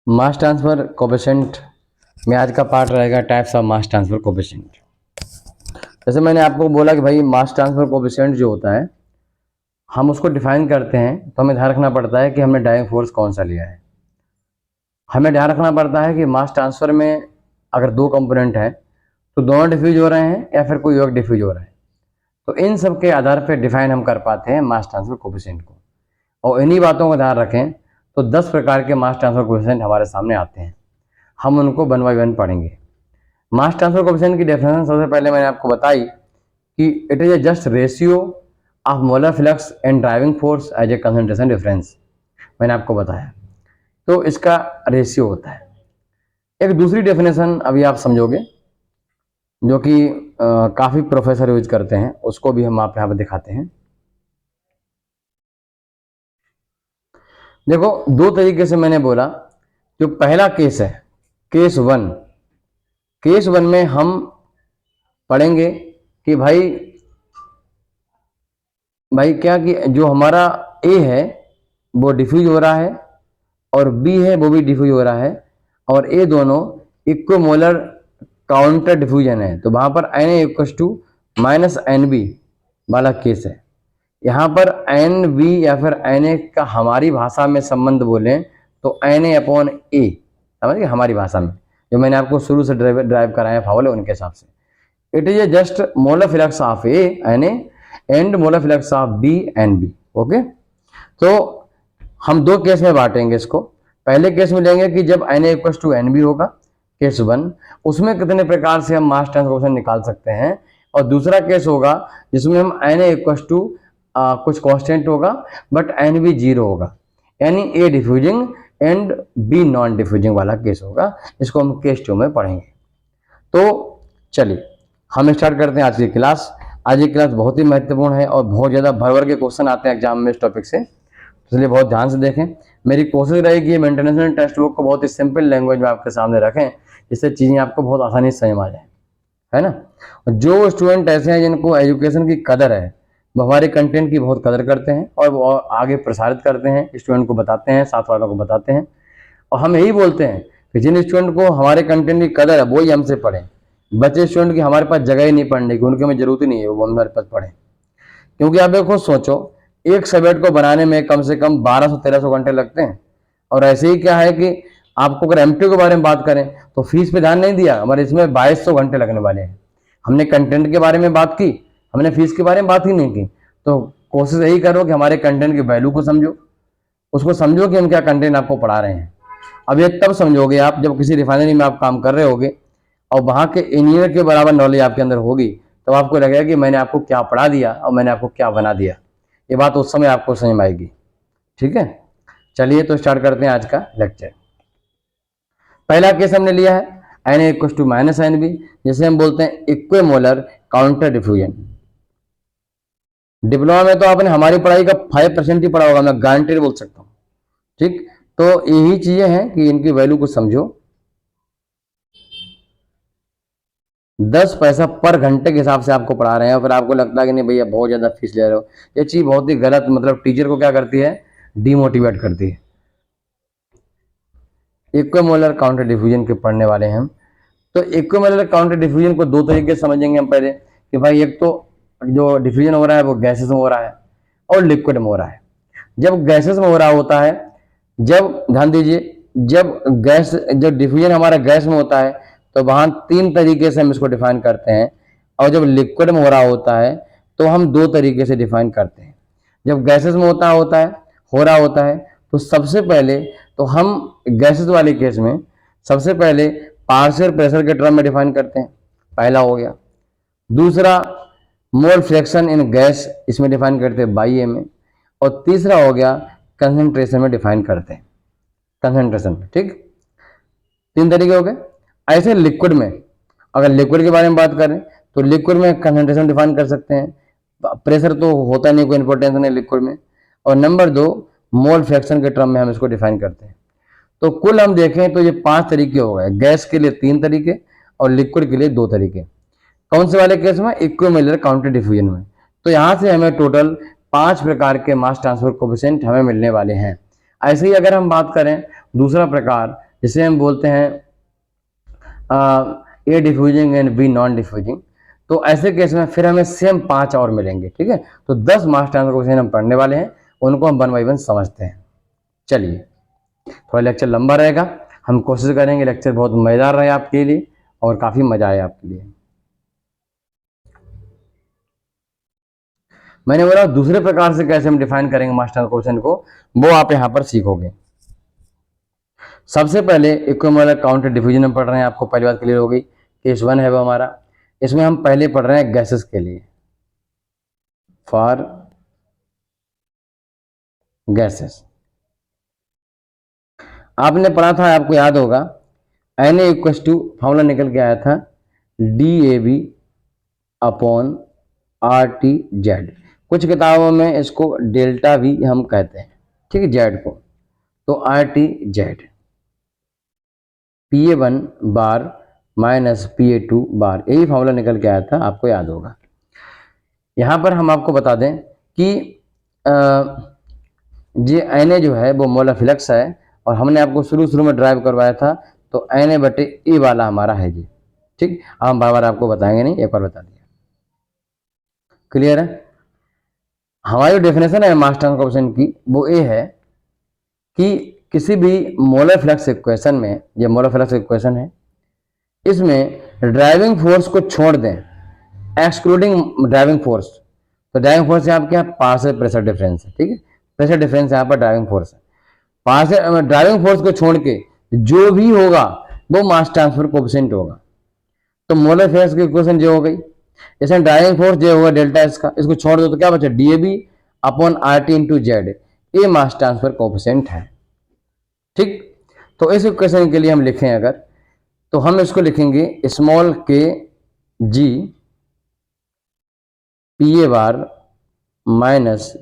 मास transfer coefficient में आज का पार्ट रहेगा types of mass transfer coefficient. जैसे मैंने आपको बोला कि भाई मास ट्रांसफर कोएफिशिएंट जो होता है हम उसको डिफाइन करते हैं तो हमें ध्यान रखना पड़ता है कि हमने ड्राइविंग फोर्स कौन सा लिया है। हमें ध्यान रखना पड़ता है कि मास ट्रांसफर में अगर दो कंपोनेंट है तो दोनों डिफ्यूज हो रहे हैं या फिर कोई एक डिफ्यूज हो रहा है, तो इन सब के आधार पर डिफाइन हम कर पाते हैं मास ट्रांसफर कोएफिशिएंट को। और इन्हीं बातों का ध्यान रखें तो 10 प्रकार के मास ट्रांसफर कोएफिशिएंट हमारे सामने आते हैं, हम उनको वन बाय वन पढ़ेंगे। मास ट्रांसफर कोएफिशिएंट की डेफिनेशन सबसे पहले मैंने आपको बताई कि it is a just ratio of molar flux and driving force as a concentration difference. मैंने आपको बताया तो इसका रेशियो होता है। एक दूसरी डेफिनेशन अभी आप समझोगे जो कि काफ़ी प्रोफेसर यूज करते हैं, उसको भी हम आप यहाँ पर दिखाते हैं। देखो दो तरीके से मैंने बोला। जो पहला केस है केस वन में हम पढ़ेंगे कि भाई क्या कि जो हमारा ए है वो डिफ्यूज हो रहा है और बी है वो भी डिफ्यूज हो रहा है और ये दोनों इक्विमोलर काउंटर डिफ्यूजन है, तो वहां पर N A equal to minus N B वाला केस है। यहाँ पर एन बी या फिर एन ए का हमारी भाषा में संबंध बोलें तो एन ए अपॉन ए, समझिए हमारी भाषा में जो मैंने आपको शुरू से ड्राइव कराया फावल उनके हिसाब से। It is a just molar flux of A N A and molar flux of B N B. Okay, तो हम दो केस में बांटेंगे इसको। पहले केस में लेंगे कि जब N A equal to N B होगा केस वन, उसमें कितने प्रकार से हम मास ट्रांसफर कोएफिशिएंट निकाल सकते हैं। और दूसरा केस होगा जिसमें हम एन ए इक्वल टू कुछ कांस्टेंट होगा बट एन बी जीरो होगा, यानी A diffusing and B non diffusing वाला केस होगा। इसको हम केस टू में पढ़ेंगे। तो चलिए हम स्टार्ट करते हैं आज की क्लास। आज की क्लास बहुत ही महत्वपूर्ण है और बहुत ज़्यादा भर के क्वेश्चन आते हैं एग्जाम में इस टॉपिक से, इसलिए बहुत ध्यान से देखें। मेरी कोशिश रहेगी ये इंटरनेशनल टेक्स्ट बुक को बहुत ही सिंपल लैंग्वेज में आपके सामने रखें जिससे चीज़ें आपको बहुत आसानी से समझ आ जाए, है ना। जो स्टूडेंट ऐसे हैं जिनको एजुकेशन की कदर है वो हमारे कंटेंट की बहुत कदर करते हैं और वो आगे प्रसारित करते हैं, स्टूडेंट को बताते हैं, साथ वालों को बताते हैं। और हम यही बोलते हैं कि जिन स्टूडेंट को हमारे कंटेंट की कदर है वो ही हमसे पढ़ें। बच्चे स्टूडेंट की हमारे पास जगह ही नहीं पढ़ने की, उनकी हमें जरूरत ही नहीं है वो हमारे पास पढ़ें। क्योंकि आप देखो सोचो एक सब्जेक्ट को बनाने में कम से कम 1200-1300 घंटे लगते हैं। और ऐसे ही क्या है कि आपको अगर एमटीयू के बारे में बात करें तो फीस पे ध्यान नहीं दिया, हमारे इसमें 2200 घंटे लगने वाले हैं। हमने कंटेंट के बारे में बात की, हमने फीस के बारे में बात ही नहीं की। तो कोशिश यही करो कि हमारे कंटेंट की वैल्यू को समझो, उसको समझो कि हम क्या कंटेंट आपको पढ़ा रहे हैं। अब ये तब समझोगे आप जब किसी रिफाइनरी में आप काम कर रहे होगे और वहाँ के इंजीनियर के बराबर नॉलेज आपके अंदर होगी, तब आपको लगेगा कि मैंने आपको क्या पढ़ा दिया और मैंने आपको क्या बना दिया। ये बात उस समय आपको समझ में आएगी। ठीक है, चलिए तो स्टार्ट करते हैं आज का लेक्चर। पहला केस हमने लिया है N A equal to minus N B, जिसे हम बोलते हैं इक्विमोलर काउंटर डिफ्यूजन। डिप्लोमा में तो आपने हमारी पढ़ाई का 5% ही पढ़ा होगा, मैं गारंटी बोल सकता हूँ। ठीक, तो यही चीजें हैं कि इनकी वैल्यू को समझो। 10 पैसा पर घंटे के हिसाब से आपको पढ़ा रहे हैं और फिर आपको लगता है कि नहीं भैया बहुत ज़्यादा फीस ले रहे हो। ये चीज़ बहुत ही गलत, मतलब टीचर को क्या करती है, डीमोटिवेट करती है। इक्विमोलर काउंटर डिफ्यूजन के पढ़ने वाले हैं हम। तो इक्विमोलर काउंटर डिफ्यूजन को दो तरीके से समझेंगे हम पहले कि भाई एक तो जो डिफ्यूजन हो रहा है वो गैसेस में हो रहा है और लिक्विड में हो रहा है। जब गैसेस में हो रहा होता है, जब ध्यान दीजिए, जब डिफ्यूजन हमारा गैस में होता है तो वहां 3 तरीके से हम इसको डिफाइन करते हैं। और जब लिक्विड में हो रहा तो हम 2 तरीके से डिफाइन करते हैं। जब गैसेस में हो रहा होता है तो सबसे पहले तो हम गैसेस वाले केस में सबसे पहले पार्शियल प्रेशर के टर्म में डिफाइन करते हैं, पहला हो गया। दूसरा मोल फ्रैक्शन इन गैस, इसमें डिफाइन करते हैं बाई ए में। और तीसरा हो गया कंसंट्रेशन में डिफाइन करते हैं, कंसंट्रेशन में। ठीक, 3 तरीके हो गए। ऐसे लिक्विड में, अगर लिक्विड के बारे में बात करें तो लिक्विड में कंसंट्रेशन डिफाइन कर सकते हैं, प्रेशर तो होता नहीं, कोई इंपॉर्टेंस नहीं लिक्विड में। और नंबर 2 मोल फ्रैक्शन के टर्म में हम इसको डिफाइन करते हैं। तो कुल हम देखें तो ये 5 तरीके हो गए, गैस के लिए 3 तरीके और लिक्विड के लिए 2 तरीके। कौन से वाले केस में, इक्विमोलर काउंटर डिफ्यूजन में। तो यहाँ से हमें टोटल 5 प्रकार के मास ट्रांसफर कोएफिशिएंट हमें मिलने वाले हैं। ऐसे ही अगर हम बात करें दूसरा प्रकार इसे हम बोलते हैं A diffusing and B non diffusing. तो ऐसे केस में फिर हमें सेम 5 और मिलेंगे, ठीक है। तो 10 मास ट्रांसफर कोएफिशिएंट हम पढ़ने वाले हैं, उनको हम 1 बाय 1 समझते हैं। चलिए, थोड़ा लेक्चर लंबा रहेगा, हम कोशिश करेंगे लेक्चर बहुत मज़ेदार रहे आपके लिए और काफ़ी मज़ा आए आपके लिए। मैंने बोला दूसरे प्रकार से कैसे हम डिफाइन करेंगे मास ट्रांसफर कोएफिशिएंट को, वो आप यहाँ पर सीखोगे। सबसे पहले इक्विमोलर काउंटर डिफ्यूजन हम पढ़ रहे हैं, आपको पहली बात क्लियर हो गई। केस 1 है वो हमारा, इसमें हम पहले पढ़ रहे हैं गैसेस के लिए, फॉर गैसेस। आपने पढ़ा था, आपको याद होगा, Na इक्वल्स टू फॉर्मूला निकल के आया था DAB अपॉन RTZ। कुछ किताबों में इसको डेल्टा भी हम कहते हैं, ठीक है, जेड को। तो RTZ PA1 बार माइनस PA2 बार, यही फॉर्मूला निकल के आया था, आपको याद होगा। यहाँ पर हम आपको बता दें कि ये Na जो है वो मोलर फ्लक्स है, और हमने आपको शुरू में ड्राइव करवाया था, तो Na/A वाला हमारा है जी, ठीक। हम बार बार आपको बताएंगे नहीं, एक बार बता दिया, क्लियर है। हमारी डेफिनेशन है मास ट्रांसफर कोएफिशिएंट की, वो ये है कि किसी भी मोलर फ्लक्स इक्वेशन में, ये मोलर फ्लक्स इक्वेशन है, इसमें ड्राइविंग फोर्स को छोड़ दें, एक्सक्लूडिंग ड्राइविंग फोर्स। तो ड्राइविंग फोर्स यहाँ क्या, पार्शियल प्रेशर डिफरेंस है, ठीक है, प्रेशर डिफरेंस यहाँ पर ड्राइविंग फोर्स है। पार्शियल ड्राइविंग फोर्स को छोड़ के जो भी होगा वो मास ट्रांसफर कोएफिशिएंट होगा। तो मोलर फ्लक्स की इक्वेशन जो हो गई, जैसे ड्राइविंग फोर्स जो होगा डेल्टा इसका, इसको छोड़ दो तो क्या बचा, DAB upon RT into Z, ये मास ट्रांसफर कोएफिशिएंट है, ठीक। तो इस इक्वेशन के लिए हम लिखें अगर, तो हम इसको लिखेंगे स्मॉल के जी PA बार माइनस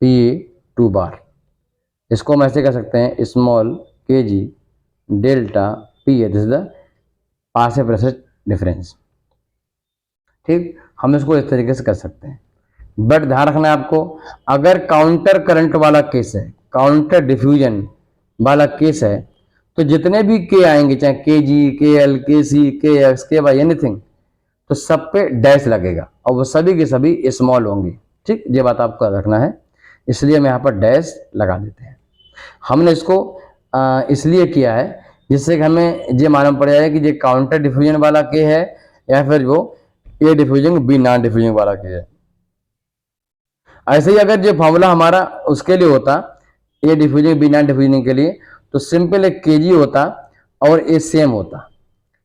PA2 बार। इसको हम ऐसे कह सकते हैं small k G delta PA, this is the partial pressure difference, ठीक। हम इसको इस तरीके से कर सकते हैं। बट ध्यान रखना है आपको, अगर काउंटर करंट वाला केस है, काउंटर डिफ्यूजन वाला केस है, तो जितने भी के आएंगे, चाहे KG, KL, KC, KX, KY, anything, तो सब पे डैश लगेगा और वो सभी के सभी स्मॉल होंगे, ठीक। ये बात आपको रखना है, इसलिए हम यहाँ पर डैश लगा देते हैं। हमने इसको इसलिए किया है जिससे कि हमें ये मालूम पड़ जाए कि ये काउंटर डिफ्यूजन वाला के है या फिर वो ए डिफ्यूजिंग बी नॉन डिफ्यूजिंग वाला के है। ऐसे ही अगर जो फॉर्मूला हमारा उसके लिए होता, ए डिफ्यूजिंग बी नॉन डिफ्यूजिंग के लिए, तो सिंपल एक KG होता और ए सेम होता,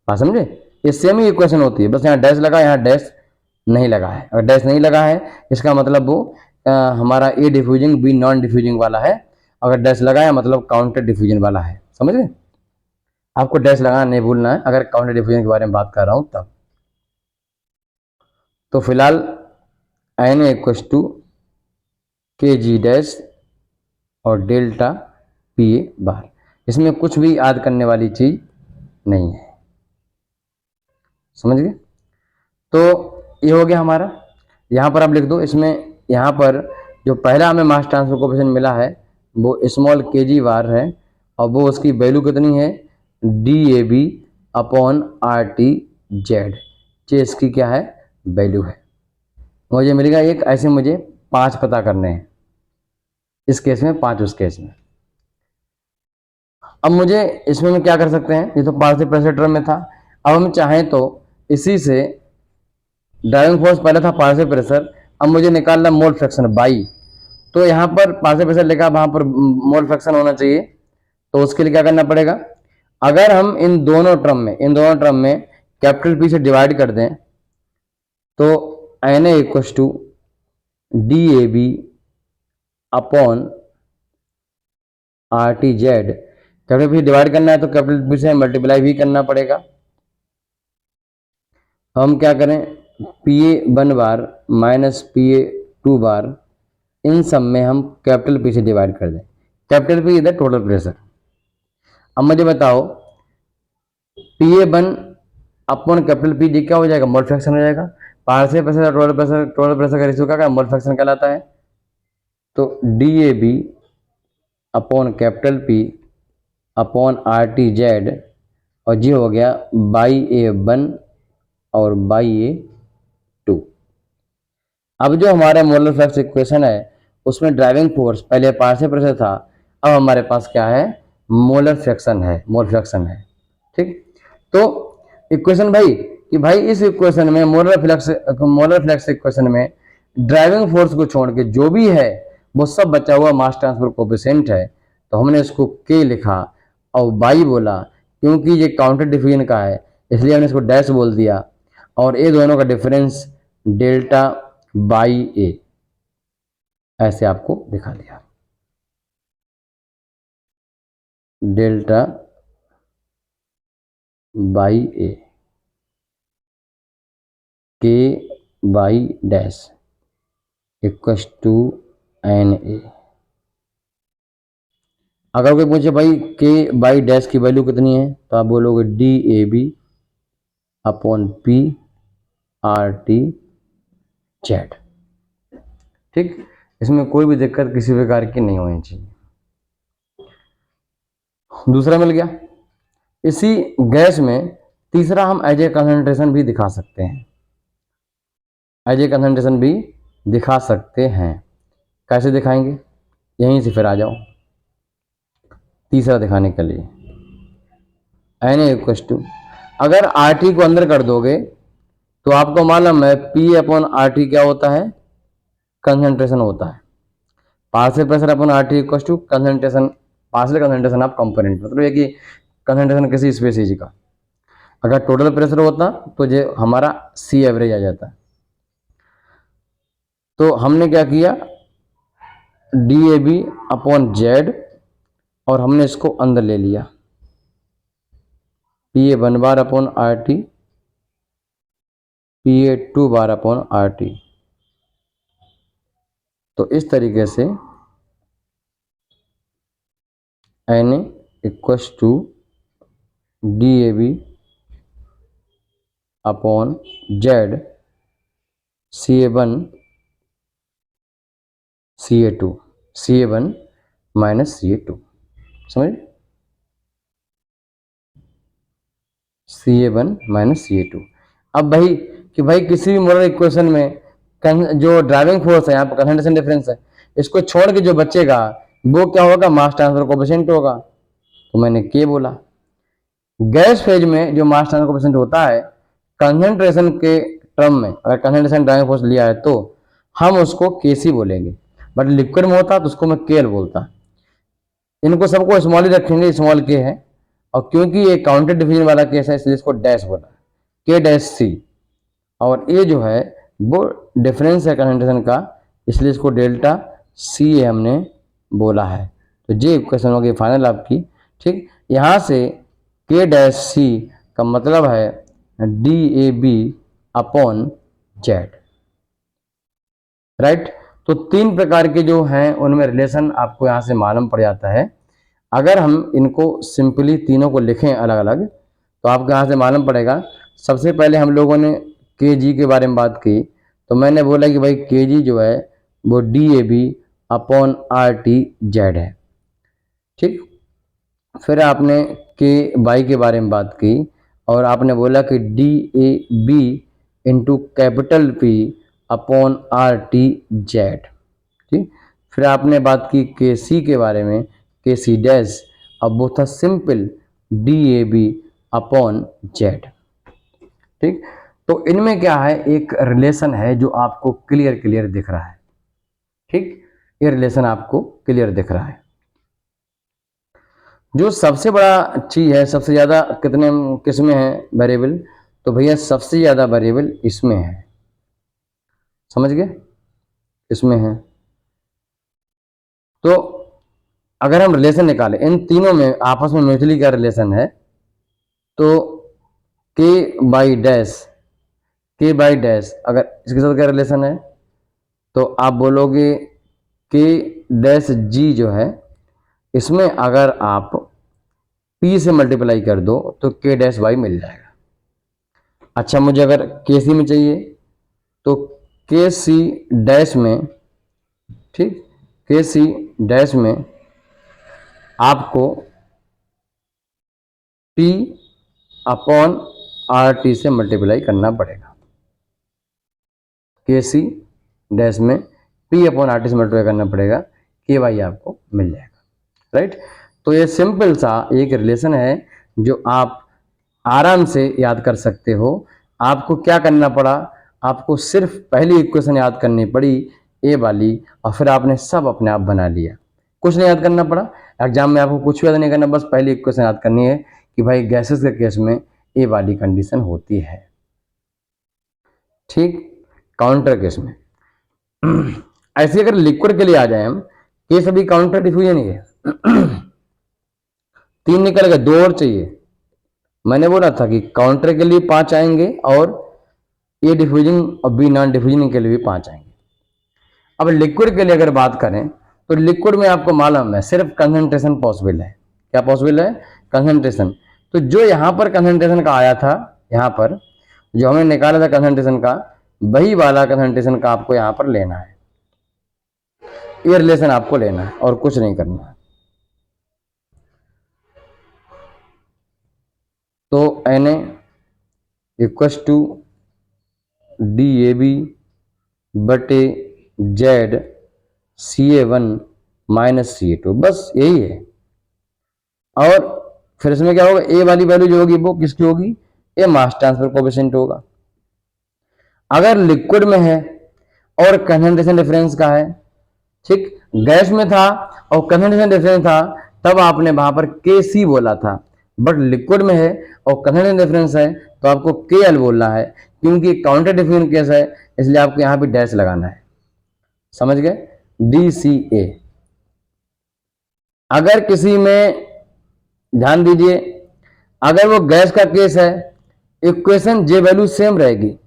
बात समझे, ये सेम ही इक्वेशन होती है, बस यहाँ डैश लगा, यहाँ डैश नहीं लगा है। अगर डैश नहीं लगा है इसका मतलब वो हमारा ए डिफ्यूजिंग बी नॉन डिफ्यूजिंग वाला है, अगर डैश लगाया मतलब काउंटर डिफ्यूजन वाला है, समझ गए। आपको डैश लगाना नहीं भूलना है अगर काउंटर डिफ्यूजन के बारे में बात कर रहा हूं तब। तो फिलहाल Na equals to KG dash और डेल्टा PA बार, इसमें कुछ भी याद करने वाली चीज नहीं है, समझ गए। तो ये हो गया हमारा, यहाँ पर आप लिख दो, इसमें यहाँ पर जो पहला हमें मास ट्रांसफर कोएफिशिएंट मिला है वो स्मॉल KG बार है, और वो उसकी वैल्यू कितनी है, DAB अपॉन RTZ, ये इसकी क्या है, वैल्यू है। मुझे मिलेगा एक, ऐसे मुझे 5 पता करने हैं, इस केस में 5, उस केस में। अब मुझे इसमें हम क्या कर सकते हैं, ये तो पार्शियल प्रेशर टर्म में था, अब हम चाहें तो इसी से ड्राइविंग फोर्स पहले था पार्शियल प्रेशर, अब मुझे निकालना मोल फ्रैक्शन बाई, तो यहाँ पर पार्शियल प्रेशर लिखा, वहां पर मोल फ्रैक्शन होना चाहिए, तो उसके लिए क्या करना पड़ेगा, अगर हम इन दोनों टर्म में कैपिटल P से डिवाइड कर दें, तो Na equals to DAB upon RTZ, capital P divide करना है तो कैपिटल P से मल्टीप्लाई भी करना पड़ेगा। हम क्या करें, PA1 बार माइनस PA2 बार, इन सब में हम कैपिटल P से डिवाइड कर दें, कैपिटल P इधर टोटल प्रेशर। अब मुझे बताओ PA1 अपॉन कैपिटल P जी क्या हो जाएगा, मोल फ्रैक्शन हो जाएगा। पार्शियल प्रेशर टोटल प्रेशर का रेशियो क्या मोल फ्रैक्शन कहलाता है। तो DAB upon capital P upon R T Z, और ये हो गया बाई ए वन और बाई ए टू। अब जो हमारा मोलर फ्लक्स इक्वेशन है उसमें ड्राइविंग फोर्स पहले पार्शियल प्रेशर था, अब हमारे पास क्या है, मोलर फ्रैक्शन है, मोल फ्रैक्शन है। ठीक, तो इक्वेशन भाई कि भाई इस इक्वेशन में मोलर फ्लक्स इक्वेशन में ड्राइविंग फोर्स को छोड़ के जो भी है वो सब बचा हुआ मास ट्रांसफर कोएफिशिएंट है, तो हमने इसको के लिखा और बाई बोला, क्योंकि ये काउंटर डिफिजन का है इसलिए हमने इसको डैश बोल दिया, और ये दोनों का डिफरेंस डेल्टा बाई ए, ऐसे आपको दिखा दिया, delta by A K by dash equals to N A. अगर कोई पूछे भाई के बाई डैश की वैल्यू कितनी है तो आप बोलोगे D A B upon P R T Z. ठीक, इसमें कोई भी दिक्कत किसी प्रकार की नहीं होनी चाहिए। दूसरा मिल गया। इसी गैस में तीसरा हम एज ए कंसंट्रेशन भी दिखा सकते हैं, एज ए कंसंट्रेशन भी दिखा सकते हैं। कैसे दिखाएंगे, यहीं से फिर आ जाओ तीसरा दिखाने के लिए। एन ए इक्वस टू, अगर आर टी को अंदर कर दोगे तो आपको मालूम है पी अपॉन आर टी क्या होता है, कंसंट्रेशन होता है। Partial pressure upon R T equals to concentration, partial concentration of component, मतलब ये कि कंसंट्रेशन किसी स्पीशीज का। अगर टोटल प्रेशर होता तो ये हमारा सी एवरेज आ जाता। तो हमने क्या किया, D A B upon Z, और हमने इसको अंदर ले लिया P A one bar upon R T, P A two bar upon R T. तो इस तरीके से N A equals to D A B upon Z C A one C A two, C A one minus C A two, समझ, C A one minus C A two. अब भाई कि भाई किसी भी मोलर इक्वेशन में जो driving force है, यहाँ पर कंसंट्रेशन डिफरेंस है, इसको छोड़ के जो बचेगा वो क्या होगा, मास ट्रांसफर कोएफिशिएंट होगा। तो मैंने के बोला। गैस फेज में जो मास ट्रांसफर कोएफिशिएंट होता है कंसंट्रेशन के टर्म में, अगर कंसंट्रेशन ड्राइविंग फोर्स लिया है तो हम उसको केसी बोलेंगे, बट लिक्विड में होता तो उसको मैं केएल बोलता। इनको सबको स्मॉल ही रखेंगे, स्मॉल के है, और क्योंकि ये काउंटर डिवीजन वाला केस है इसलिए इसको डैश बोला, के डैश सी, और ये जो है वो डिफरेंस है कंसंट्रेशन का इसलिए इसको डेल्टा सी ए हमने बोला है। तो ये इक्वेशन होगी फाइनल आपकी। ठीक, यहाँ से के डैश सी का मतलब है D A B upon Z, right. तो तीन प्रकार के जो हैं उनमें रिलेशन आपको यहाँ से मालूम पड़ जाता है। अगर हम इनको सिंपली तीनों को लिखें अलग अलग तो आपको यहाँ से मालूम पड़ेगा। सबसे पहले हम लोगों ने के जी के बारे में बात की, तो मैंने बोला कि भाई के जी जो है वो D A B upon R T Z है। ठीक, फिर आपने के बाई के बारे में बात की और आपने बोला कि D A B into capital P upon R T Z. ठीक, फिर आपने बात की के सी के बारे में, के सी डैश, अब वो था simple D A B upon Z. ठीक, तो इनमें क्या है, एक रिलेशन है जो आपको क्लियर दिख रहा है। ठीक, ये रिलेशन आपको क्लियर दिख रहा है। जो सबसे बड़ा चीज है, सबसे ज्यादा कितने किसमें है वेरिएबल, तो भैया सबसे ज्यादा वेरिएबल इसमें है, समझ गए, इसमें है। तो अगर हम रिलेशन निकालें इन तीनों में आपस में म्यूचुअली क्या रिलेशन है, तो के बाई डैश, के बाई डैश अगर इसके साथ क्या रिलेशन है तो आप बोलोगे के डैश जी जो है इसमें अगर आप पी से मल्टीप्लाई कर दो तो के डैश वाई मिल जाएगा। अच्छा, मुझे अगर के सी में चाहिए तो के सी डैश में, ठीक, के सी डैश में आपको P अपॉन आर टी से मल्टीप्लाई करना पड़ेगा। के सी डैश में P अपॉन आर टी से मल्टीप्लाई करना पड़ेगा, के वाई आपको मिल जाएगा, राइट। तो ये सिंपल सा एक रिलेशन है जो आप आराम से याद कर सकते हो। आपको क्या करना पड़ा, आपको सिर्फ पहली इक्वेशन याद करनी पड़ी ए वाली, और फिर आपने सब अपने आप बना लिया, कुछ नहीं याद करना पड़ा। एग्जाम में आपको कुछ याद नहीं करना, बस पहली इक्वेशन याद करनी है कि भाई गैसेस के केस में ए वाली कंडीशन होती है, ठीक। काउंटर केस में ऐसे अगर लिक्विड के लिए आ जाए हम, केस अभी काउंटर डिफ्यूजन ही है तीन निकल गए, दो और चाहिए। मैंने बोला था कि काउंटर के लिए 5 आएंगे और ए डिफ्यूजिंग और बी नॉन डिफ्यूजिंग के लिए भी 5 आएंगे। अब लिक्विड के लिए अगर बात करें तो लिक्विड में आपको मालूम है सिर्फ कंसंट्रेशन पॉसिबल है। क्या पॉसिबल है? कंसंट्रेशन। तो जो यहां पर कंसंट्रेशन का आया था, यहां पर जो हमने निकाला था कंसंट्रेशन का, वही वाला कंसंट्रेशन का आपको यहां पर लेना है, ये रिलेशन आपको लेना है और कुछ नहीं करना है। तो Na equals to D A B बटे Z C A one minus C A two, बस यही है। और फिर इसमें क्या होगा, ए वाली वैल्यू जो होगी वो किसकी होगी, ये मास ट्रांसफर कोएफिशिएंट होगा। अगर लिक्विड में है और कंसंट्रेशन डिफरेंस का है, ठीक, गैस में था और कंसंट्रेशन डिफरेंस था, तब आपने वहां पर के सी बोला था। बट लिक्विड में है और कंसंट्रेशन डिफरेंस है तो आपको के एल बोलना है, क्योंकि काउंटर डिफ्यूजन केस है, इसलिए आपको यहां पे डैश लगाना है। समझ गए? डी सी ए। अगर किसी में, ध्यान दीजिए, अगर वो गैस का केस है, इक्वेशन जे वैल्यू सेम रहेगी,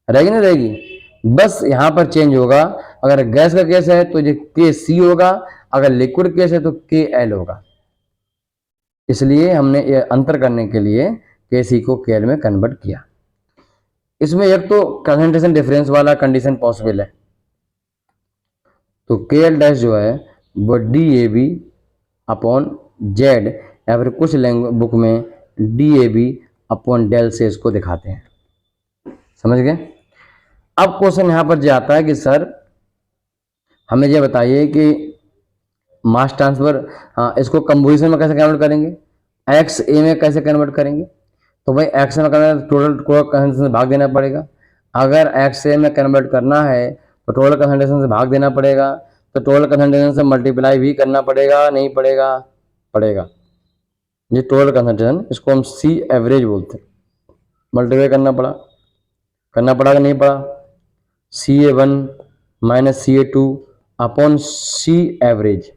रहेगी ना रहेगी, बस यहां पर चेंज होगा। अगर गैस का केस है तो ये के सी होगा, अगर लिक्विड केस है तो के एल होगा। इसलिए हमने ये अंतर करने के लिए के सी को के एल में कन्वर्ट किया। इसमें एक तो कंसंट्रेशन डिफरेंस वाला कंडीशन पॉसिबल है, तो के एल डैश जो है वो D A B upon Z, या फिर कुछ लैंग्वेज बुक में D A B upon del से इसको दिखाते हैं। समझ गए? अब क्वेश्चन यहां पर जो आता है कि सर हमें ये बताइए कि मास ट्रांसफर, हाँ, इसको कंपोजिशन में कैसे कन्वर्ट करेंगे, एक्स ए में कैसे कन्वर्ट करेंगे। तो भाई एक्स में करना है तो टोटल कंसंट्रेशन से भाग देना पड़ेगा। अगर एक्स ए में कन्वर्ट करना है तो टोटल कंसंट्रेशन से भाग देना पड़ेगा, तो टोटल कंसंट्रेशन से मल्टीप्लाई भी करना पड़ेगा, नहीं पड़ेगा? पड़ेगा। ये टोटल कंसंट्रेशन, इसको हम सी एवरेज बोलते हैं, मल्टीप्लाई करना पड़ा कि नहीं पड़ा, C A one minus C A two upon C average.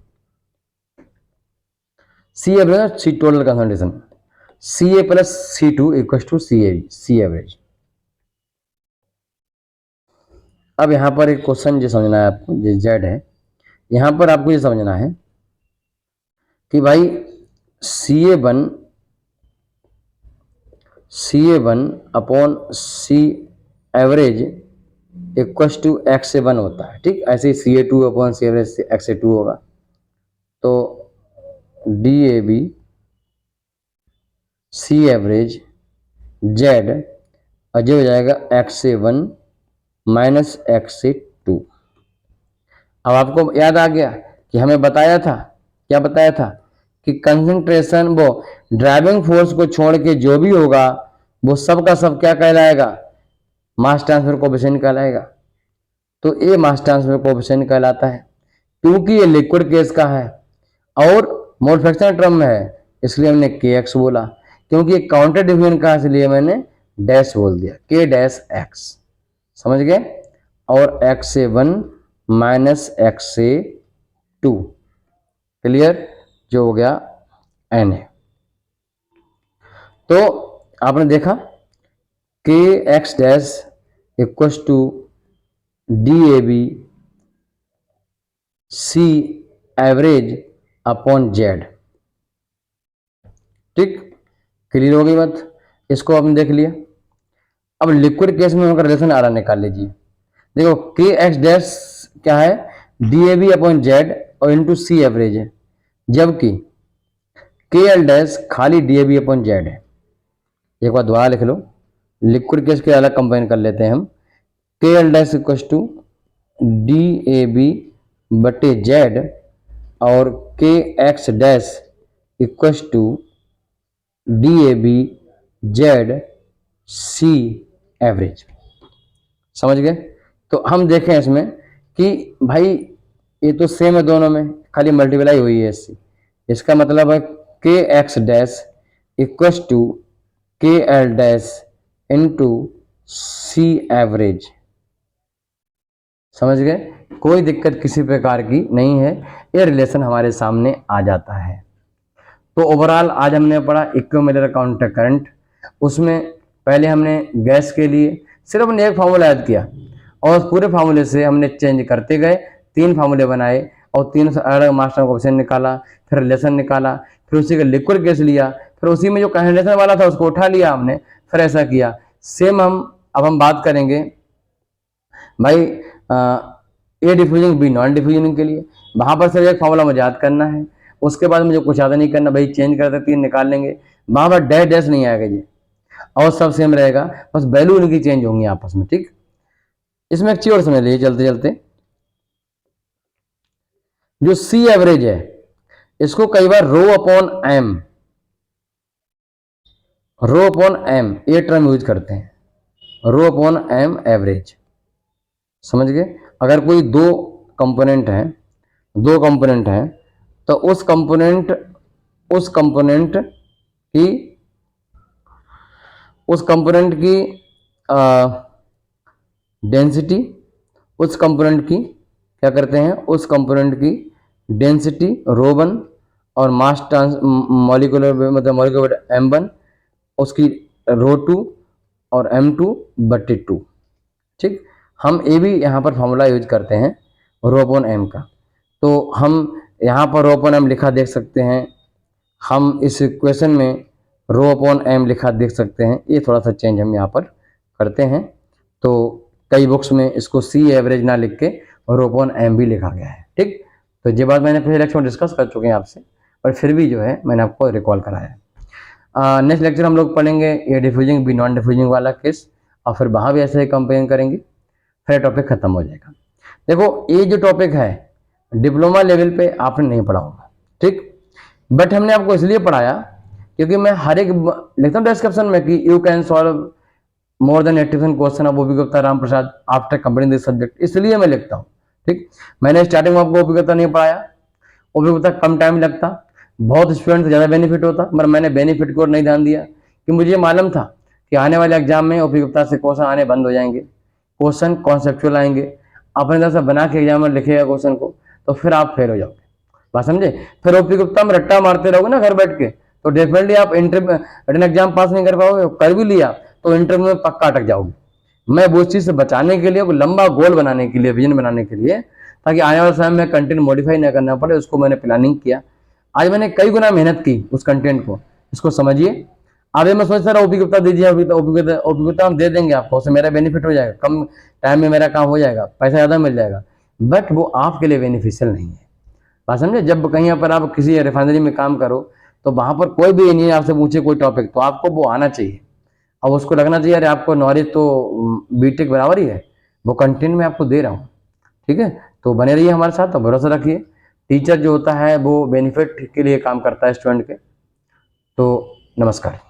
C average C total concentration, C A plus C two equal to C average. अब यहां पर एक क्वेश्चन जो समझना है आपको, जो जेड है, यहां पर आपको ये समझना है कि भाई C A one upon C average equal to X A one होता है, ठीक। ऐसे ही C A two upon C average X A two होगा। तो D A B C average Z अजय हो जाएगा X A one minus X A two. अब आपको याद आ गया कि हमें बताया था, क्या बताया था, कि कंसंट्रेशन, वो ड्राइविंग फोर्स को छोड़ के जो भी होगा वो सब का सब क्या कहलाएगा, मास ट्रांसफर कोएफिशिएंट कहलाएगा। तो ये मास ट्रांसफर कोएफिशिएंट कहलाता है, क्योंकि ये लिक्विड केस का है और मोल फ्रैक्शन टर्म में है, इसलिए हमने के एक्स बोला। क्योंकि ये काउंटर डिवीजन का, इसलिए मैंने डैश बोल दिया, के डैश एक्स। समझ गए? और X A one minus X A two, clear, जो हो गया एन है। तो आपने देखा के X dash equal to D A B C average upon Z, ठीक, क्लियर हो गई बात। इसको आपने देख लिया। अब लिक्विड केस में उनका रिलेशन आ रहा, निकाल लीजिए। देखो के एक्स डैश क्या है, D A B upon Z और इंटू सी एवरेज है, जबकि के एल डैश खाली D A B upon Z है। एक बार दोबारा लिख लो, लिक्विड केस के अलग कंबाइन कर लेते हैं हम। K L dash equal to D A B बटे जेड और K X dash equal to D A B Z C average. समझ गए? तो हम देखें इसमें कि भाई ये तो सेम है दोनों में, खाली मल्टीप्लाई हुई है इससे। इसका मतलब है के एक्स डैश इक्व टू के L dash into C average. समझ गए? कोई दिक्कत किसी प्रकार की नहीं है, ये रिलेशन हमारे सामने आ जाता है। तो ओवरऑल आज हमने पढ़ा इक्विमिलर काउंटर करंट। उसमें पहले हमने गैस के लिए सिर्फ हमने एक फार्मूला याद किया और उस पूरे फार्मूले से हमने चेंज करते गए, 3 फार्मूले बनाए और 3 अलग मास्टर कोएफिशिएंट निकाला, फिर रिलेशन निकाला, फिर उसी का लिक्विड केस लिया, फिर उसी में जो रिलेशन वाला था उसको उठा लिया हमने, फिर ऐसा किया। सेम अब हम बात करेंगे भाई ए डिफ्यूजिंग बी नॉन डिफ्यूजिंग के लिए। वहां पर सिर्फ एक फार्मूला मुझे याद करना है, उसके बाद मुझे कुछ याद नहीं करना, भाई चेंज करते 3 निकाल लेंगे। वहां पर डैश डैश नहीं आएगा जी, और सब सेम रहेगा, बस वैल्यू उनकी चेंज होंगी आपस में। ठीक, इसमें एक चीज और समझ लीजिए चलते चलते, जो सी एवरेज है इसको कई बार रो अपॉन एम ये टर्म यूज करते हैं, रो अपॉन एम एवरेज। समझ गए? अगर कोई दो कंपोनेंट है तो उस कंपोनेंट की डेंसिटी, उस कंपोनेंट की क्या करते हैं, उस कंपोनेंट की डेंसिटी ρ1 और मास मॉलिक्यूलर मतलब मॉलिक्यूलर m1, उसकी ρ2 और m2 बटे 2। ठीक, हम ए भी यहाँ पर फॉर्मूला यूज करते हैं रो अपॉन एम का, तो हम यहाँ पर रो अपॉन एम लिखा देख सकते हैं, हम इस इक्वेशन में रो अपॉन एम लिखा देख सकते हैं। ये थोड़ा सा चेंज हम यहाँ पर करते हैं, तो कई बुक्स में इसको सी एवरेज ना लिख के रो अपॉन एम भी लिखा गया है। ठीक, तो ये बात मैंने पिछले लेक्चर में डिस्कस कर चुके हैं आपसे, पर फिर भी जो है मैंने आपको रिकॉल कराया। नेक्स्ट लेक्चर हम लोग पढ़ेंगे ए डिफ्यूजिंग बी नॉन डिफ्यूजिंग वाला केस, और फिर वहाँ भी ऐसे ही कंपेयर करेंगे, फिर टॉपिक खत्म हो जाएगा। देखो ये जो टॉपिक है डिप्लोमा लेवल पे आपने नहीं पढ़ा होगा, ठीक, बट हमने आपको इसलिए पढ़ाया क्योंकि मैं हर एक लिखता हूँ डिस्क्रिप्शन में कि you can solve more than 80% question of OP Gupta Ram Prasad after completing this subject, इसलिए मैं लिखता हूँ। ठीक, मैंने स्टार्टिंग में आपको ओपी गुप्ता नहीं पढ़ाया, ओपी गुप्ता कम टाइम लगता, बहुत स्टूडेंट ज़्यादा बेनिफिट होता, मगर मैंने बेनिफिट को नहीं ध्यान दिया कि मुझे मालूम था कि आने वाले एग्जाम में ओपी गुप्ता से क्वेश्चन आने बंद हो जाएंगे, क्वेश्चन कॉन्सेप्चुअल आएंगे, अपने तरफ से बना के एग्जाम में लिखेगा क्वेश्चन को तो फिर आप फेल हो जाओगे। बात समझे? फिर ओपी गुप्ता में रट्टा मारते रहोगे ना घर बैठ के, तो डेफिनेटली आप इंटरव्यू रिटन एग्जाम पास नहीं कर पाओगे, कर भी लिया तो इंटरव्यू में पक्का अटक जाओगे। मैं वो चीज़ से बचाने के लिए, लंबा गोल बनाने के लिए, विजन बनाने के लिए, ताकि आने वाले समय में कंटेंट मॉडिफाई ना करना पड़े, उसको मैंने प्लानिंग किया। आज मैंने कई गुना मेहनत की उस कंटेंट को, इसको समझिए। आगे मैं सोच रहा ओपी गुप्ता दीजिए, ओपी गुप्ता हम दे देंगे आपको, उससे मेरा बेनिफिट हो जाएगा, कम टाइम में मेरा काम हो जाएगा, पैसा ज़्यादा मिल जाएगा, बट वो आपके लिए बेनिफिशियल नहीं है। बात समझे? जब कहीं पर आप किसी रिफाइनरी में काम करो तो वहां पर कोई भी इंजीनियर आपसे पूछे कोई टॉपिक, तो आपको वो आना चाहिए और उसको लगना चाहिए अरे आपको नॉलेज तो बीटेक बराबर ही है, वो कंटेंट में आपको दे रहा हूँ। ठीक है, तो बने रहिए हमारे साथ, तो भरोसा रखिए। टीचर जो होता है वो बेनिफिट के लिए काम करता है स्टूडेंट के। तो नमस्कार।